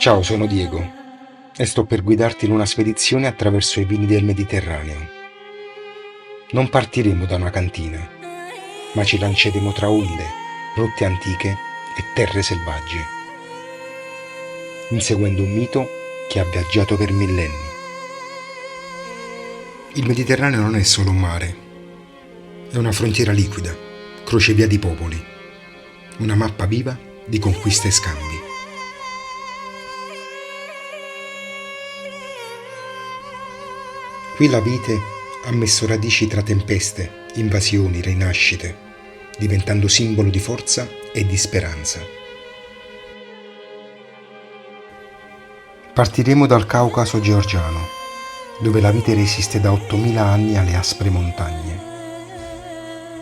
Ciao, sono Diego e sto per guidarti in una spedizione attraverso i vini del Mediterraneo. Non partiremo da una cantina, ma ci lanceremo tra onde, rotte antiche e terre selvagge, inseguendo un mito che ha viaggiato per millenni. Il Mediterraneo non è solo un mare, è una frontiera liquida, crocevia di popoli, una mappa viva di conquiste e scambi. Qui la vite ha messo radici tra tempeste, invasioni, rinascite, diventando simbolo di forza e di speranza. Partiremo dal Caucaso georgiano, dove la vite resiste da 8000 anni alle aspre montagne.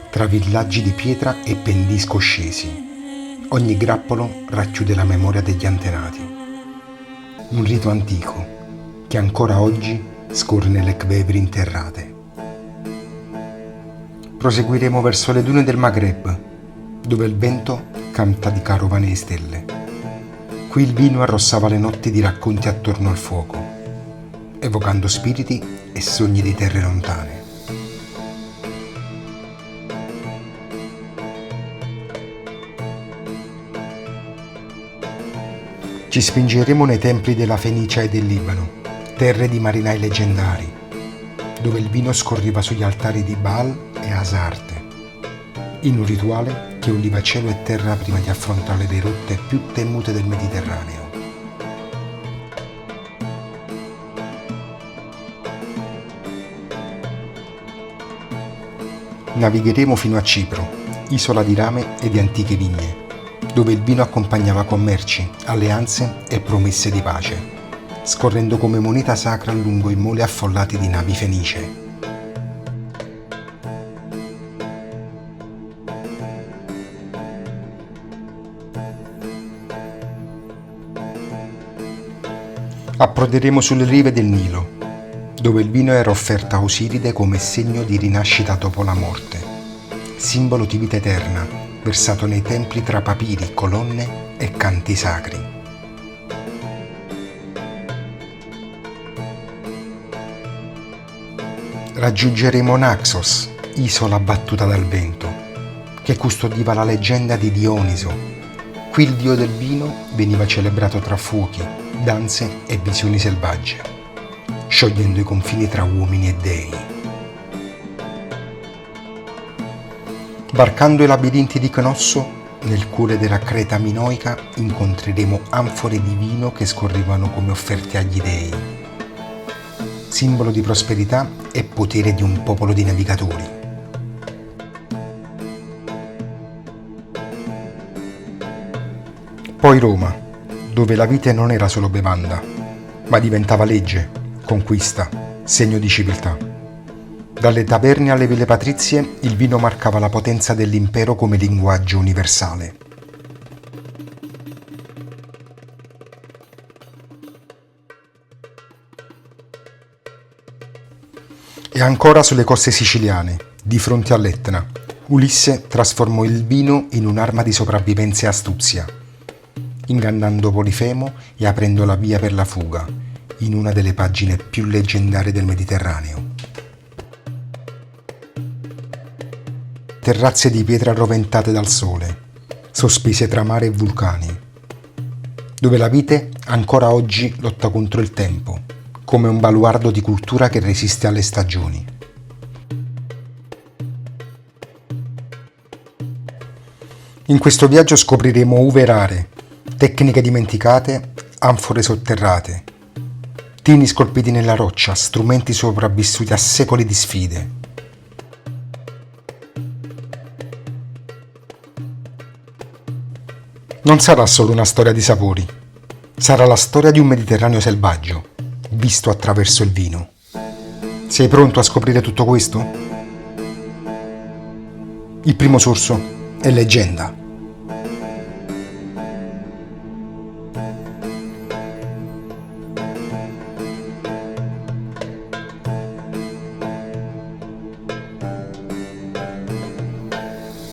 Tra villaggi di pietra e pendii scoscesi, ogni grappolo racchiude la memoria degli antenati. Un rito antico che ancora oggi scorre nelle cvevri interrate. Proseguiremo verso le dune del Maghreb, dove il vento canta di carovane e stelle. Qui il vino arrossava le notti di racconti attorno al fuoco, evocando spiriti e sogni di terre lontane. Ci spingeremo nei templi della Fenicia e del Libano, terre di marinai leggendari, dove il vino scorreva sugli altari di Baal e Asarte, in un rituale che univa cielo e terra prima di affrontare le rotte più temute del Mediterraneo. Navigheremo fino a Cipro, isola di rame e di antiche vigne, dove il vino accompagnava commerci, alleanze e promesse di pace, scorrendo come moneta sacra lungo i moli affollati di navi fenicie. Approderemo sulle rive del Nilo, dove il vino era offerto a Osiride come segno di rinascita dopo la morte, simbolo di vita eterna, versato nei templi tra papiri, colonne e canti sacri. Raggiungeremo Naxos, isola battuta dal vento, che custodiva la leggenda di Dioniso. Qui il dio del vino veniva celebrato tra fuochi, danze e visioni selvagge, sciogliendo i confini tra uomini e dei. Varcando i labirinti di Cnosso, nel cuore della Creta minoica incontreremo anfore di vino che scorrevano come offerte agli dei, simbolo di prosperità e potere di un popolo di navigatori. Poi Roma, dove la vite non era solo bevanda, ma diventava legge, conquista, segno di civiltà. Dalle taverne alle ville patrizie, il vino marcava la potenza dell'impero come linguaggio universale. E ancora sulle coste siciliane, di fronte all'Etna, Ulisse trasformò il vino in un'arma di sopravvivenza e astuzia, ingannando Polifemo e aprendo la via per la fuga, in una delle pagine più leggendarie del Mediterraneo. Terrazze di pietra arroventate dal sole, sospese tra mare e vulcani, dove la vite ancora oggi lotta contro il tempo, come un baluardo di cultura che resiste alle stagioni. In questo viaggio scopriremo uve rare, tecniche dimenticate, anfore sotterrate, tini scolpiti nella roccia, strumenti sopravvissuti a secoli di sfide. Non sarà solo una storia di sapori, sarà la storia di un Mediterraneo selvaggio, visto attraverso il vino. Sei pronto a scoprire tutto questo? Il primo sorso è leggenda.